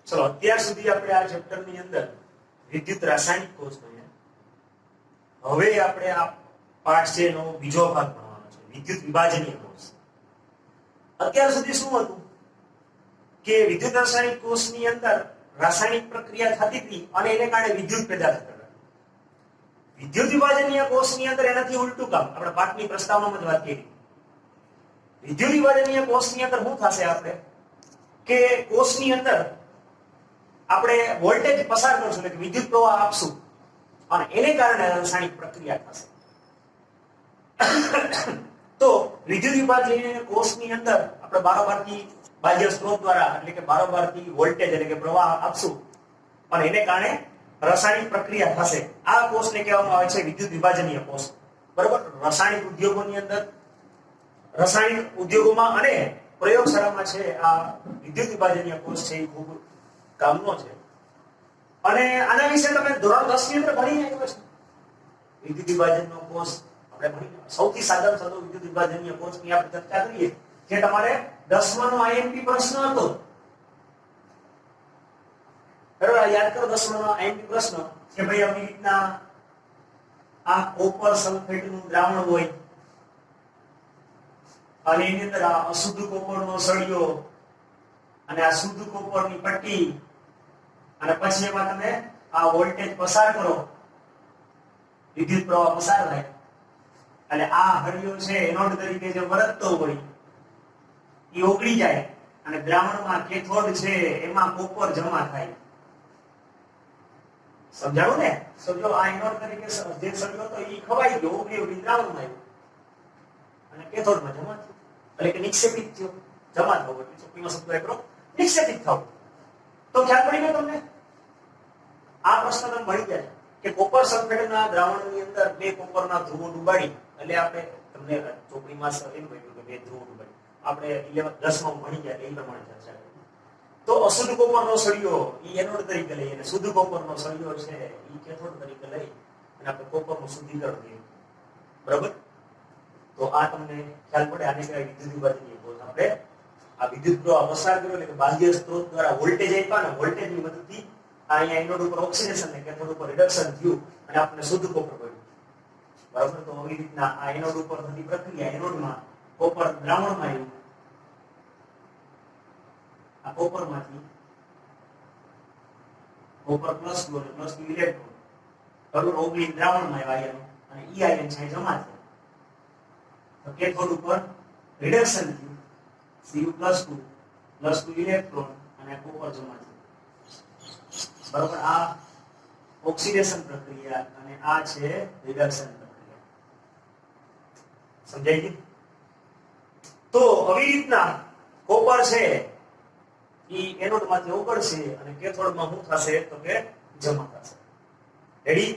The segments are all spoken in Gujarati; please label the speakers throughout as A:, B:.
A: ચલો અત્યાર સુધી આપણે આ ચેપ્ટર ની અંદર વિદ્યુત રાસાયણિક કોષ ભણ્યા. હવે આપણે આ પાઠ છે એનો બીજો ભાગ ભણવાનો છે, વિદ્યુત વિભાજનીય કોષ. અત્યાર સુધી શું હતું કે વિદ્યુત રાસાયણિક કોષની અંદર રાસાયણિક પ્રક્રિયા થતી હતી અને એને કારણે વિદ્યુત પેદા થતા હતા. વિદ્યુત વિભાજનીય કોષની અંદર એનાથી ઉલટું કામ. આપણે પાઠની પ્રસ્તાવનામાં જ વાત કરી. વિદ્યુત વિભાજનીય કોષની અંદર શું થશે આપણે કે કોષની અંદર આપણે વોલ્ટેજ પસાર કરશું એટલે વિદ્યુત પ્રવાહ આપશું અને એને કારણે રાસાયણિક પ્રક્રિયા થશે. તો વિદ્યુત વિભાજનીય કોષની અંદર આપણે બારોબારથી બાહ્ય સ્ત્રોત દ્વારા એટલે કે બારોબારથી વોલ્ટેજ એટલે કે પ્રવાહ આપશું અને એને કારણે રાસાયણિક પ્રક્રિયા થશે. આ કોષને કહેવામાં આવે છે વિદ્યુત વિભાજનીય કોષ. બરોબર. રાસાયણિક ઉદ્યોગોની અંદર, રાસાયણિક ઉદ્યોગોમાં અને પ્રયોગશાળામાં છે આ વિદ્યુત વિભાજનીય કોષ છે એ ખૂબ કામનો છે. અને આના વિશે તમે ધોરણ 10 ની અંદર ભણી આવ્યા છો. વિદ્યુત વિભાજનનો કોષ આપણે ભણી સૌથી સાધારણ સાદો વિદ્યુત વિભાજનીય કોષની આપણે ચર્ચા કરીએ જે તમારે 10મા નો આઈએમપી પ્રશ્ન હતો. બરાબર. યાદ કરો 10મા નો આઈએમપી પ્રશ્ન કે ભાઈ આવી રીતના આ કોપર સલ્ફેટનું દ્રાવણ હોય અને એની અંદર આ અશુદ્ધ કોપરનો સળિયો અને આ શુદ્ધ કોપરની પટ્ટી અને પછી એમાં તમે આ વોલ્ટેજ પસાર કરો, વિદ્યુત પ્રવાહ પસાર થાય અને આ હળિયો છે એનોડ તરીકે જે વર્તતો હોય એ ઓગળી જાય અને દ્રાવણમાં કેથોડ છે એમાં કોપર જમા થાય. સમજાણું ને? સમજો આ એનોડ તરીકે જે સળિયો તો એ ખવાઈ ગયો, ઓગળી દ્રાવણમાં આવ્યો અને કેથોડમાં જમા થયો એટલે કે નિક્ષેપિત થયો, જમા થયો એટલે ચોખ્ખીમાં શબ્દ વાપરો નિક્ષેપિત થયો. તો ખ્યાલ પડી ગયો તમને? આ પ્રશ્ન તમને મળી જાય કે કોપર સલ્ફેટના દ્રાવણની અંદર બે કોપરના ધ્રુવો ડુબાડી એટલે આપણે તમને ચોપડીમાં એમ કહ્યું કે બે ધ્રુવો ડુબાડી આપણે 10માં ભણી ગયા એ પ્રમાણે ચર્ચા કરી. તો અશુદ્ધ કોપરનો સળિયો ઈ એનોડ તરીકે લઈ અને શુદ્ધ કોપરનો સળિયો છે ઈ કેથોડ તરીકે લઈ અને આપણે કોપરનું શુદ્ધિકરણ કરીએ. બરાબર. તો આ તમને ખ્યાલ પડે. આને કહેવાય વિદ્યુત વિભાજનીય કોષ. આપણે આ વિદ્યુત પ્રવાહ પસાર કર્યો એટલે કે બાહ્ય સ્ત્રોત દ્વારા વોલ્ટેજ આપ્યા ને વોલ્ટેજની મદદથી અહીંયા એનોડ ઉપર ઓક્સિડેશન ને કેથોડ ઉપર રિડક્શન થયું અને આપણને શુદ્ધ કોપર મળ્યું. બરાબર. તો આવી રીતના આ એનોડ ઉપર થતી પ્રક્રિયા એનોડમાં કોપર દ્રાવણમાં આવ્યું, આ કોપરમાંથી કોપર +2 અને +2 ઇલેક્ટ્રોન બરાબર ઓગળી દ્રાવણમાં આવ્યા અને ઈ આયન છે જમા થયા. તો કેથોડ ઉપર રિડક્શન થયું, Cu+2 ઇલેક્ટ્રોન અને કોપર જમા થયું. બરાબર. આ ઓક્સિડેશન પ્રક્રિયા અને આ છે રિડક્શન પ્રક્રિયા. સમજાઈ ગયું? તો આવી રીતના કોપર છે ઈ એનોડમાંથી ઓગળશે અને કેથોડમાં શું થશે તો કે જમા થશે. રેડી?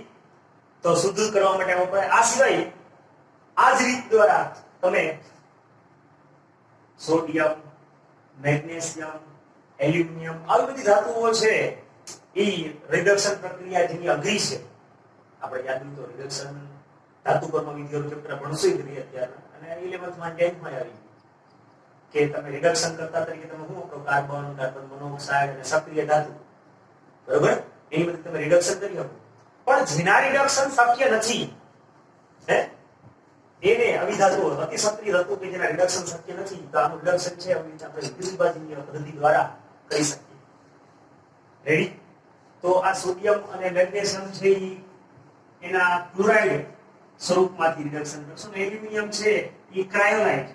A: તો શુદ્ધ કરવા માટે વપરાય. આ સિવાય આ જ રીત દ્વારા તમે સોડિયમ, મેગ્નેશિયમ, એલ્યુમિનિયમ આવી બધી ધાતુઓ છે ઈ રિડક્શન પ્રક્રિયા જેની અઘરી છે. આપણે યાદ હોય તો રિડક્શન ધાતુ પરનો વિદ્યાર્થી ચેપ્ટર ભણશું જ અત્યારે અને 11th માં 10th માં આવી કે તમે રિડક્શન કરતા તરીકે તમે શું કરો કાર્બન, કાર્બન મોનોક્સાઇડ અને સક્રિય ધાતુ. બરોબર. એની બધી તમે રિડક્શન કરી શકો. પણ જેના રિડક્શન શક્ય નથી હે એને આવી ધાતુઓ અતિ સક્રિય ધાતુ કે જેના રિડક્શન શક્ય નથી તો આનું રિડક્શન છે આવી રીતે આપણે વિદ્યુત વિભાજનીય પદ્ધતિ દ્વારા કરી શકીએ. રેડી? તો આ સોડિયમ અને મેગ્નેશિયમ છે એના ક્લોરાઇડ સ્વરૂપમાંથી રિડક્શન કરશું. એલ્યુમિનિયમ છે એ ક્રાયોલાઇટ.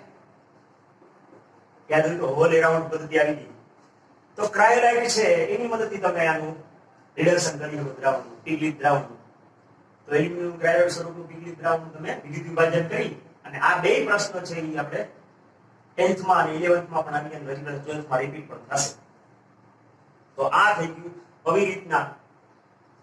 A: યાદ હોય તો હોલ એરાઉન્ડ પદ્ધતિ આવી ગઈ. તો ક્રાયોલાઇટ છે એની મદદથી તમે આનું રિડક્શન કરી શકો દ્રાવણનું, પીગલિત દ્રાવણનું. તો એલ્યુમિનિયમ ક્રાયોલાઇટ સ્વરૂપનું પીગલિત દ્રાવણ તમે વિદ્યુત વિભાજન કરી અને આ બે પ્રશ્ન છે એ આપણે 10th માં અને 11th માં પણ આવી અને 12th માં રિપીટ પણ થશે. તો આ થઈ ગયું. આવી રીતના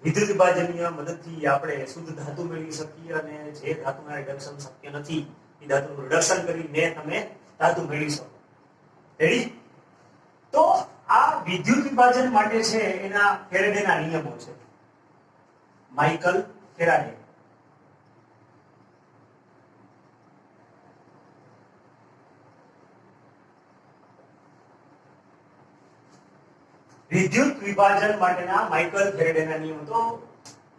A: વિદ્યુત વિભાજનીય મદદથી આપણે શુદ્ધ ધાતુ મેળવી શકીએ અને જે ધાતુના રિડક્શન શક્ય નથી એ ધાતુનું રિડક્શન કરીને તમે ધાતુ મેળવી શકો. રેડી? તો આ વિદ્યુત વિભાજન માટે છે એના ફેરેડેના નિયમો છે. Michael Faraday. વિદ્યુત વિભાજન માટેના માઇકલ ફેરેડેના નિયમો. તો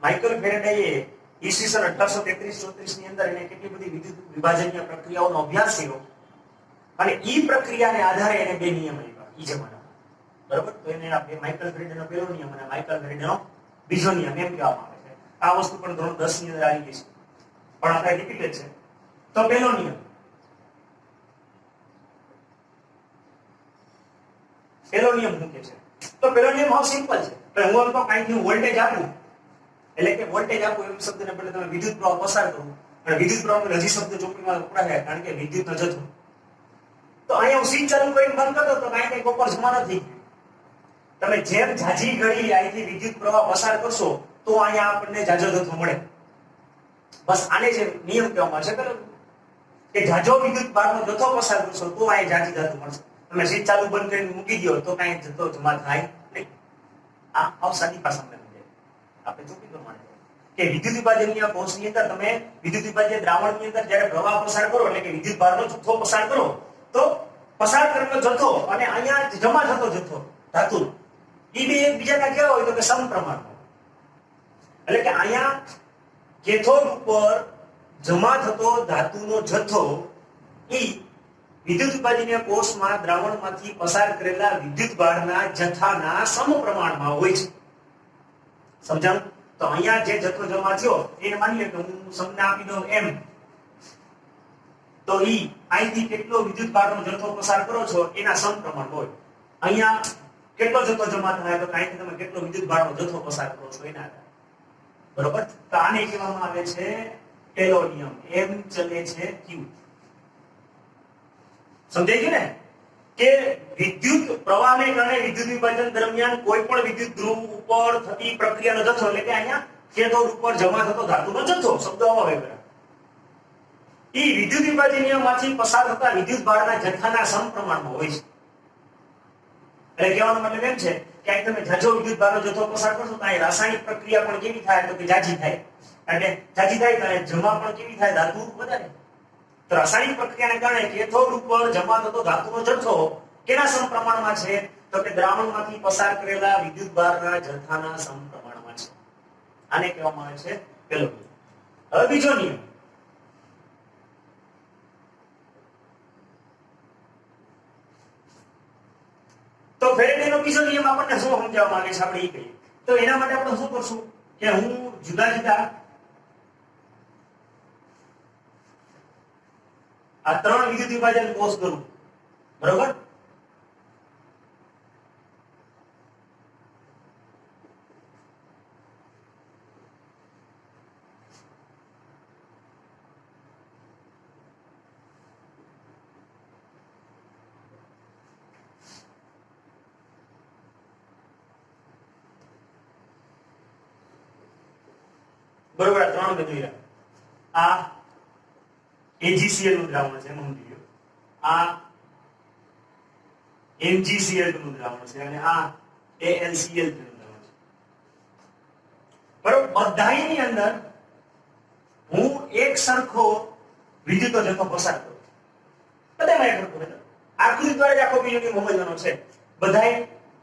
A: માઇકલ ફેરેડેએ ઈસવીસન 1833-34 ની અંદર એને કેટલી બધી વિદ્યુત વિભાજનીય પ્રક્રિયાઓનો અભ્યાસ કર્યો અને ઈ પ્રક્રિયાને આધારે એને બે નિયમ આપ્યા ઈ જમાનામાં. બરાબર? તો એને આ માઇકલ ફેરેડેનો પહેલો નિયમ અને માઇકલ ફેરેડેનો બીજો નિયમ એમ કહેવામાં આવે છે. આ વસ્તુ પણ ધોરણ 10 ની અંદર આવી ગઈ છે, પણ આપણે રિપીટેડ છે. તો પહેલો નિયમ, શું કહે છે? તો પહેલો નિયમ બહુ સિમ્પલ છે. તો હું તો કાંઈથી વોલ્ટેજ આપું, એટલે કે વોલ્ટેજ આપું એમ શબ્દને બદલે તમે વિદ્યુત પ્રવાહ પસાર કરો. અને વિદ્યુત પ્રવાહનો હજી શબ્દ ચોપડીમાં વપરાય કારણ કે વિદ્યુતનો જથ્થો. તો અહીંયા હું સ્વિચ ચાલુ કરીને બંધ કરતો તો કાંઈ ઉપર જમા નથી. તમે જેમ જાજી ઘડી અહીંથી વિદ્યુત પ્રવાહ પસાર કરશો તો અહીંયા આપણને જાજો જથ્થો મળે. બસ આને જે નિયમ કહેવામાં આવે છે કે જાજો વિદ્યુત ભારનો જથ્થો પસાર કરશો તો અહીંયા જાજી ધાતુ મળશે. તમે સ્વિચ ચાલુ બંધ કરીને મૂકી દો તો કાંઈ જથ્થો જમા થાય નહીં. આ આવ સાદી ભાષામાં સમજાય. આપણે ચોકી પ્રમાણે કે વિદ્યુત વિભાજનીય કોષની અંદર તમે વિદ્યુત વિભાજ્ય દ્રાવણની અંદર જ્યારે પ્રવાહ પસાર કરો એટલે કે વિદ્યુત ભારનો જથ્થો પસાર કરો તો પસાર કરેલો જથ્થો અને અહીંયા જમા થતો જથ્થો ધાતુ ઈ બે એકબીજાના કેવા હોય તો કે સમપ્રમાણમાં. એટલે કે અહીંયા કેથોડ ઉપર જમા થતો ધાતુનો જથ્થો ઈ વિદ્યુત વિભાજનીય કોષમાં દ્રાવણમાંથી પસાર કરેલા વિદ્યુત ભારના જથ્થાના સમપ્રમાણમાં હોય છે. સમજાણું? તો અહીંયા જે જથ્થો જમા થયો એને માની લે કે હું સંજ્ઞા આપી દઉં m, તો ઈ અહીંથી કેટલો વિદ્યુત ભારનો જથ્થો પસાર કરો છો એના સમપ્રમાણ હોય. અહીંયા કેટલો જથ્થો જમા થાય તો અહીંથી તમે કેટલો વિદ્યુત ભારનો જથ્થો પસાર કરો છો એના આધારે. બરોબર? તો આને કહેવામાં આવે છે ટેલો નિયમ. m ચલે છે q. સમજાઈ ગયું ને? કે વિદ્યુત પ્રવાહને કારણે વિદ્યુત વિભાજન દરમિયાન કોઈ પણ વિદ્યુત ધ્રુવ ઉપર થતી પ્રક્રિયાનો જથ્થો એટલે કે અહીંયા કેથોડ ઉપર જમા થતો ધાતુનો જથ્થો શબ્દ આવે છે. ઈ વિદ્યુત વિભાજનીયમાંથી પસાર થતા વિદ્યુત ભારના જથ્થાના સમપ્રમાણમાં હોય છે. એટલે કહેવાનો મતલબ એમ છે કે અહીં તમે જાજો વિદ્યુત ભારનો જથ્થો પસાર કરશો તો અહીં રાસાયણિક પ્રક્રિયા પણ કેવી થાય તો કે જાજી થાય. એટલે જાજી થાય તો જમા પણ કેવી થાય ધાતુ વધારે. તો રાસાયણિક પ્રક્રિયાને કારણે કેથોડ ઉપર જમા થતો ધાતુનો જથ્થો કેના સમપ્રમાણમાં છે તો કે દ્રાવણમાંથી પસાર કરેલા વિદ્યુત ભારના જથ્થાના સમપ્રમાણમાં છે. આને કહેવામાં આવે છે પહેલો નિયમ. હવે બીજો નિયમ, તો ફેરેડેનો બીજો નિયમ આપણને શું સમજાવવા માંગે છે આપણે એ કહીએ. તો એના માટે આપણે શું કરશું કે હું જુદા જુદા આ ત્રણ વિદ્યુત વિભાજન કોષ કરું. બરોબર? બરોબર? આ ત્રણ બધું આ AgCl નું દ્રાવણ છે એમ સમજી લો. આ MgCl નું દ્રાવણ છે અને આ AlCl નું દ્રાવણ છે. બરોબર? બધાયની અંદર હું એક સરખો વિદ્યુતનો જથ્થો પસાર કરું. બધામાં એક સરખો એટલે આકૃતિ દ્વારા જ આખો બીજો નિયમ સમજવાનો છે. બધાય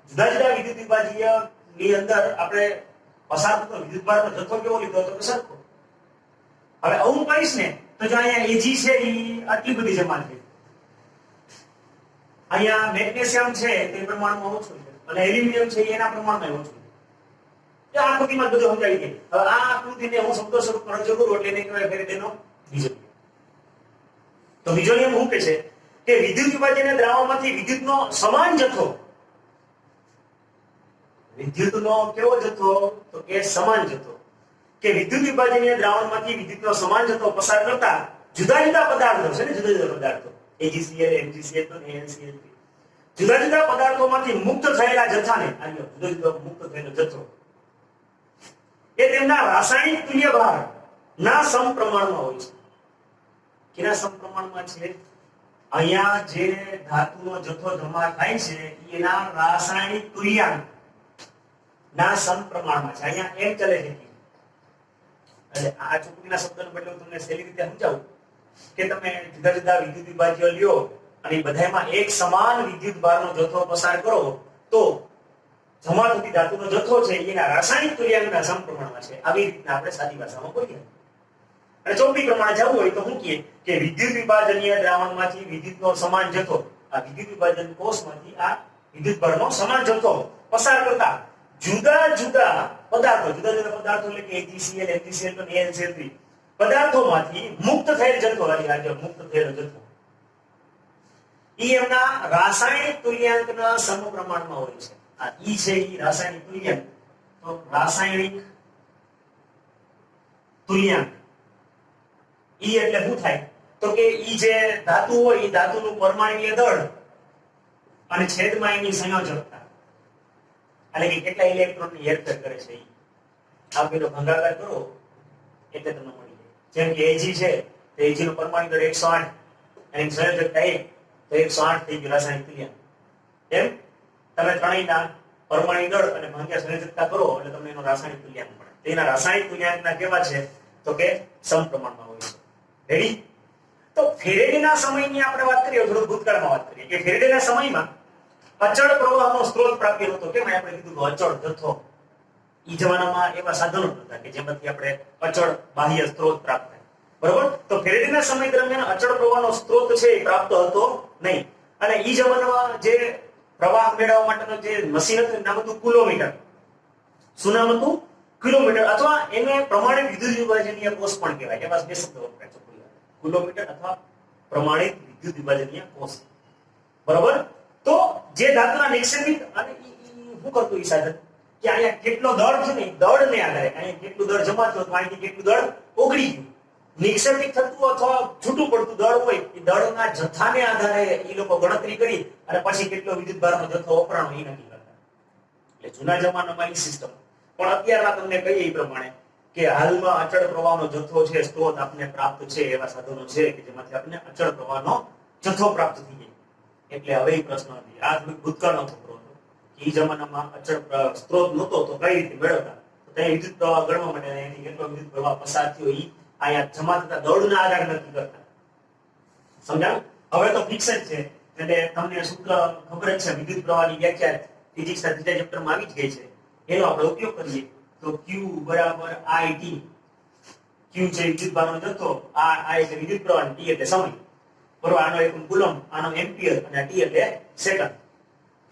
A: જુદા જુદા વિદ્યુત વિભાજ્ય ની અંદર આપણે પસાર થતો વિદ્યુત ભારનો જથ્થો કેવો લીધો તો સરખો. હવે આવું કહીશ ને તો જો અહીંયા Ag છે ઈ આટલી બધી જમા થઈ, અહીંયા મેગ્નેશિયમ છે તે પ્રમાણમાં ઓછું છે અને એલ્યુમિનિયમ છે એના પ્રમાણમાં ઓછું છે. તો આ આકૃતિમાં બધું સમજાવી દે. હવે આ આકૃતિને હું શબ્દો સ્વરૂપમાં રજૂ કરું એટલે એને કહેવાય ફેરેડેનો બીજો નિયમ. તો બીજો નિયમ શું કહે છે કે વિદ્યુત વિભાજનીય દ્રાવણમાંથી વિદ્યુતનો સમાન જથ્થો, વિદ્યુતનો કેવો જથ્થો તો કે સમાન જથ્થો, કે વિદ્યુત વિભાજનીય દ્રાવણમાંથી વિદ્યુતનો સમાન જથ્થો પસાર કરતા જુદા જુદા પદાર્થો છે ને, જુદા જુદા પદાર્થો AgCl, MgCl અને AlCl, જુદા જુદા પદાર્થોમાંથી મુક્ત થયેલા જથ્થાને જુદા જુદા મુક્ત થયેલો જથ્થો એ તેમના રાસાયણિક તુલ્ય ભાર ના સમપ્રમાણમાં હોય છે. કેના સમપ્રમાણમાં છે? અહીંયા જે ધાતુનો જથ્થો જમા થાય છે એના રાસાયણિક તુલ્યાંક ના સમપ્રમાણમાં છે. અહીંયા એમ ચલે છે. એટલે આ ચોકડીના શબ્દને બદલે હું તમને સહેલી રીતે સમજાવું કે તમે જુદા જુદા વિદ્યુત વિભાજ્ય લ્યો અને બધામાં એક સમાન વિદ્યુત ભારનો જથ્થો પસાર કરો તો જમાવતી ધાતુનો જથ્થો છે એના રાસાયણિક તુલ્યાંકના સમપ્રમાણમાં છે. આવી રીતના આપણે સાદી ભાષામાં બોલીએ. અને ચોપડી પ્રમાણે જવું હોય તો શું કહીએ કે વિદ્યુત વિભાજનીય દ્રાવણમાંથી વિદ્યુતનો સમાન જથ્થો, આ વિદ્યુત વિભાજન કોષમાંથી આ વિદ્યુત ભારનો સમાન જથ્થો પસાર કરતા જુદા જુદા પદાર્થો એટલે કે AgCl, MgCl, AlCl3 પદાર્થોમાંથી મુક્ત થયેલ જથ્થો, મુક્ત થયેલ જથ્થો ઈ એમના રાસાયણિક તુલ્યાંકના સમપ્રમાણમાં હોય છે. આ ઈ છે ઈ રાસાયણિક તુલ્યાંક. તો રાસાયણિક તુલ્યાંક ઈ એટલે શું થાય તો કે ઈ જે ધાતુ હોય ઈ ધાતુનું પરમાણુય દળ અને છેદમાં એની સંયોજકતા, એટલે કે કેટલા ઇલેક્ટ્રોનની હેરફેર કરે છે ઈ. આ પેલો ભંગાકાર કરો એટલે તમને મળી જાય. જેમ કે Ag છે તો Ag નું પરમાણુ દળ 108, એની સંયોજકતા 1, તો 108 થઈ ગયું રાસાયણિક તુલ્યાંક. એમ તમે ત્રણેયના પરમાણુ દળ અને ભાગ્યા સંયોજકતા કરો એટલે તમને એનો રાસાયણિક તુલ્યાંક મળે. તેના રાસાયણિક તુલ્યાંકના કેવા છે તો કે સમપ્રમાણમાં હોય છે. રેડી? તો ફેરેડેના સમયની આપણે વાત કરીએ, થોડું ભૂતકાળમાં વાત કરીએ કે ફેરેડેના સમયમાં અચળ પ્રવાહનો સ્ત્રોત પ્રાપ્ત હતો. કેમ આપણે કીધું અચળ જથ્થો? ઈ જમાનામાં એવા સાધનો હતા કે જેમાંથી આપણે અચળ બાહ્ય સ્ત્રોત પ્રાપ્ત થાય. બરોબર? તો ફેરેડેના સમય દરમિયાન અચળ પ્રવાહનો સ્ત્રોત છે એ પ્રાપ્ત હતો નહીં. અને ઈ જમાનામાં જે પ્રવાહ મેળવવા માટેનો જે મશીન હતું નામ હતું કુલોમીટર. શું નામ હતું? કિલોમીટર, અથવા એને પ્રમાણિત વિદ્યુત વિભાજનીય કોષ પણ કહેવાય. એવા બે શબ્દો વપરાય છે, કિલોમીટર અથવા પ્રમાણિત વિદ્યુત વિભાજનીય કોષ. બરોબર? તો જે ધાતુના નિક્ષેપિત અને શું કરતું ઈ સાધન કે અહીંયા કેટલો દળ છે ને દળને આધારે અહીંયા કેટલું દળ જમા થયું તો અહીંથી કેટલું દળ ઓગળી ગયું. નિક્ષેપિત થતું અથવા છૂટું પડતું દળ હોય એ દળના જથ્થાને આધારે એ લોકો ગણતરી કરી અને પછી કેટલો વિદ્યુત ભારનો જથ્થો વપરાણો એ નક્કી કરતા. એટલે જૂના જમાનામાં એ સિસ્ટમ. પણ અત્યારના તમને કહીએ એ પ્રમાણે કે હાલમાં અચળ પ્રવાહનો જથ્થો છે, સ્ત્રોત આપને પ્રાપ્ત છે, એવા સાધનો છે કે જેમાંથી આપને અચળ પ્રવાહનો જથ્થો પ્રાપ્ત થઈ જાય. એટલે હવે એ પ્રશ્ન નથી, આ ભૂતકાળનો છોકરો હતો કે એ જમાનામાં અચળ સ્ત્રોત નહોતો તો કઈ રીતે મેળવતા? તો ત્યાં વિદ્યુત પ્રવાહ ગણવા માટે એની કેટલો વિદ્યુત પ્રવાહ પસાર થયો એ અહીંયા જમા થતા દળના આધારે નક્કી કરતા. સમજાયું? હવે તો ફિક્સ જ છે. એટલે તમને સૂત્ર ખબર જ છે, વિદ્યુત પ્રવાહની વ્યાખ્યા ફિઝિક્સના ત્રીજા ચેપ્ટરમાં આવી જ ગઈ છે. એનો આપણે ઉપયોગ કરીએ તો Q બરાબર IT. Q છે વિદ્યુત ભારનો જથ્થો, I એટલે વિદ્યુત પ્રવાહ, T એટલે સમય. બરોબર? આનો એકમ કુલમ, આનો એમ્પિયર અને T એટલે સેકન્ડ.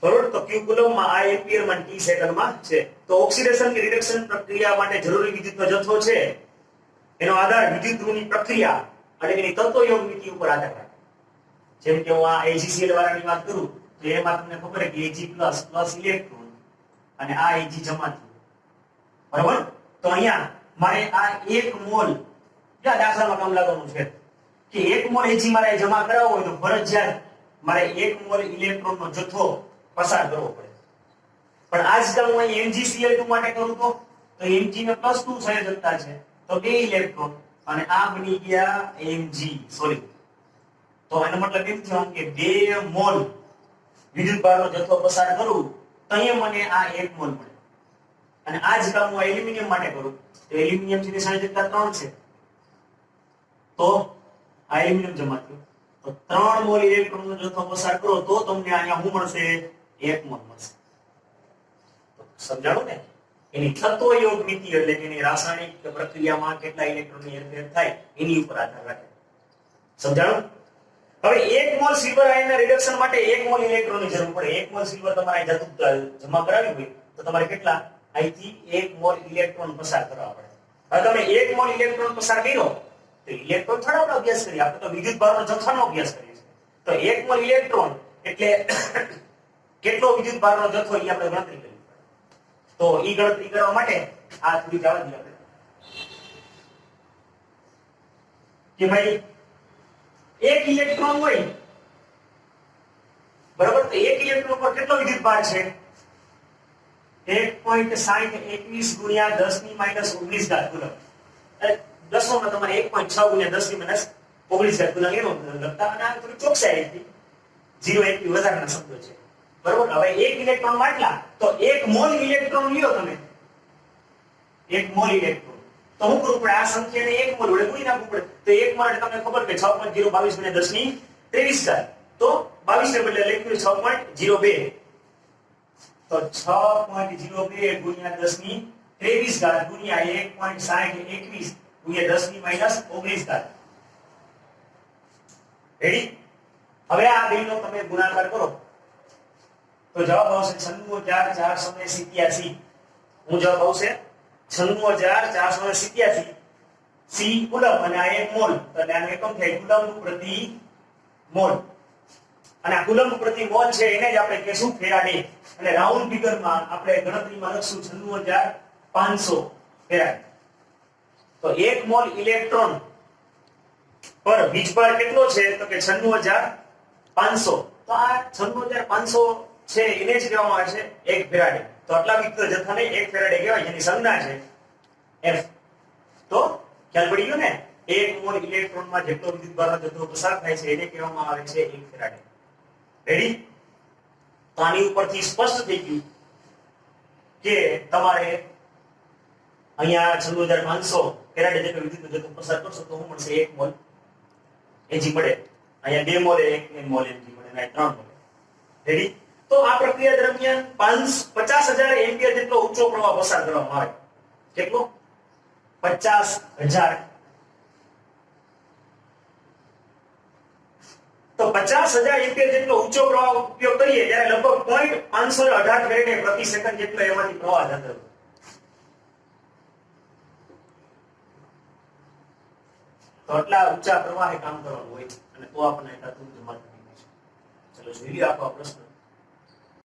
A: બરોબર? તો Q કુલમમાં, I એમ્પિયરમાં, T સેકન્ડમાં છે. તો ઓક્સિડેશન કે રિડક્શન પ્રક્રિયા માટે જરૂરી વિદ્યુતનો જથ્થો છે એનો આધાર વિદ્યુત ધ્રુવની પ્રક્રિયા અને એની તત્વયોગમિતિ ઉપર આધાર રાખે. જેમ કે હું આ AgCl વાળાની વાત કરું તો એમાં તમને ખબર છે કે Ag પ્લસ ઇલેક્ટ્રોન અને આ Ag જમા થયું. બરાબર? તો અહીંયા મારે આ 1 મોલ ક્યાં દાખલામાં કામ લાગવાનું છે કે 1 મોલ Ag મારે જમા કરાવવો હોય તો ફરજિયાત મારે 1 મોલ ઇલેક્ટ્રોનનો જથ્થો પસાર કરવો પડે. પણ આ જ કામ હું અહીં MgCl2 માટે કરું તો Mg ને +2 સંયોજકતા છે તો 2 ઇલેક્ટ્રોન અને આ બની ગયા Mg સોરી. તો એનો મતલબ એમ થયો કે 2 મોલ વિદ્યુત ભારનો જથ્થો પસાર કરું તો અહીંયા મને આ 1 મોલ મળે. અને આ જ કામ હું એલ્યુમિનિયમ માટે કરું તો એલ્યુમિનિયમ ની સંયોજકતા 3 છે તો આ એલ્યુમિનિયમ જમા થયું તો 3 મોલ ઇલેક્ટ્રોનનો જથ્થો પસાર કરો તો તમને અહીંયા શું મળશે? 1 મોલ મળશે. સમજાણું ને? એની તત્વયોગમિતિ એટલે કે એની રાસાયણિક પ્રક્રિયામાં કેટલા ઇલેક્ટ્રોનની હેરફેર થાય એની ઉપર આધાર રાખે. સમજાણું? હવે 1 મોલ સિલ્વર આયનના રિડક્શન માટે 1 મોલ ઇલેક્ટ્રોનની જરૂર પડે. 1 મોલ સિલ્વર તમારે જમા કરાવી હોય તો તમારે કેટલા? અહીંથી 1 મોલ ઇલેક્ટ્રોન પસાર કરવા પડે. હવે તમે 1 મોલ ઇલેક્ટ્રોન પસાર કર્યો તો ઇલેક્ટ્રોન થોડો આપણે અભ્યાસ કરીએ, આપણે તો વિદ્યુત ભારનો જથ્થાનો અભ્યાસ કરીએ છીએ. તો 1 મોલ ઇલેક્ટ્રોન એટલે કેટલો વિદ્યુત ભારનો જથ્થો એ આપણે ગણતરી કરી. તો ઈ ગણતરી કરવા માટે આ થોડી જવા દઈએ આપણે કે ભાઈ 1 ઇલેક્ટ્રોન હોય બરાબર, તો 1 ઇલેક્ટ્રોન પર કેટલો વિદ્યુત ભાર છે? 1.6021 ગુણ્યા 10⁻19 ઘાત કુલમ. 10 માં તમારે 1.6 ગુણ્યા 10⁻19 ઘાત કુલમ એનો લખતા અને આ થોડી ચોકસાઈ હતી 0 1 વધારાના શબ્દો છે. બરાબર? હવે 1 ઇલેક્ટ્રોન માટલા તો 1 મોલ ઇલેક્ટ્રોન લ્યો તમે 1 મોલ ઇલેક્ટ્રોન તો શું કરવું પડે? આ સંખ્યાને 1 મોલ વડે ગુણી નાખવું પડે. તો 1 મોલ એટલે તમને ખબર કે 6.022 ગુણ્યા 10⁻23 ઘાત તો 22 ને બદલે લખ્યું 6.02 તો 6.02 ગુણ્યા 10 ની 23 ઘાત ગુણ્યા 1.6021 ગુણ્યા 10 ની -19 ઘાત. રેડી? હવે આ બેનો તમે ગુણાકાર કરો તો જવાબ આવશે 96,487. હું જવાબ આવશે 96,487. સી કુલમ અને આ 1 મોલ, એટલે આનું એકમ થાય કુલમ પ્રતિ મોલ. અને આ કુલમ પ્રતિ મોલ છે એને જ આપણે કહેશું ફેરાડે. અને રાઉન્ડ ફિગરમાં આપણે ગણતરીમાં લખશું 96,500 ફેરાડે. તો 1 મોલ ઇલેક્ટ્રોન પર વીજભાર કેટલો છે તો કે 96,500. તો આ 96,500 છે એને જ કહેવામાં આવે છે 1 ફેરાડે. તો આટલા વિદ્યુત જથ્થાને 1 ફેરાડે કહેવાય, જેની સંજ્ઞા છે F. તો ખ્યાલ પડી ગયો ને? 1 મોલ ઇલેક્ટ્રોનમાં જેટલો વિદ્યુતભારનો જથ્થો પસાર થાય છે એને કહેવામાં આવે છે 1 ફેરાડે. રેડી? તો આની ઉપરથી સ્પષ્ટ થઈ ગયું કે તમારે અહીંયા 96,500 ફેરાડે જેટલો વિદ્યુત જથ્થો પસાર કરશો તો શું મળશે? 1 મોલ એજી મળે. અહીંયા 2 મોલે 1 મોલ એજી મળે અને 3 મોલ. રેડી? તો આ પ્રક્રિયા દરમિયાન 50,000 એમ્પિયર જેટલો ઊંચો પ્રવાહ પસાર કરવામાં આવે. કેટલો? 50,000. તો 50,000 એમ્પિયર જેટલો ઊંચો પ્રવાહ ઉપયોગ કરીએ ત્યારે લગભગ 0.518 ફેરેડે પ્રતિ સેકન્ડ જેટલો એમાંથી પ્રવાહ જતો હોય. તો આટલા ઊંચા પ્રવાહે કામ કરવાનું હોય અને તો આપણને એટલા દૂર જમા થતી હોય છે. ચલો જોઈ લો આપણો પ્રશ્ન.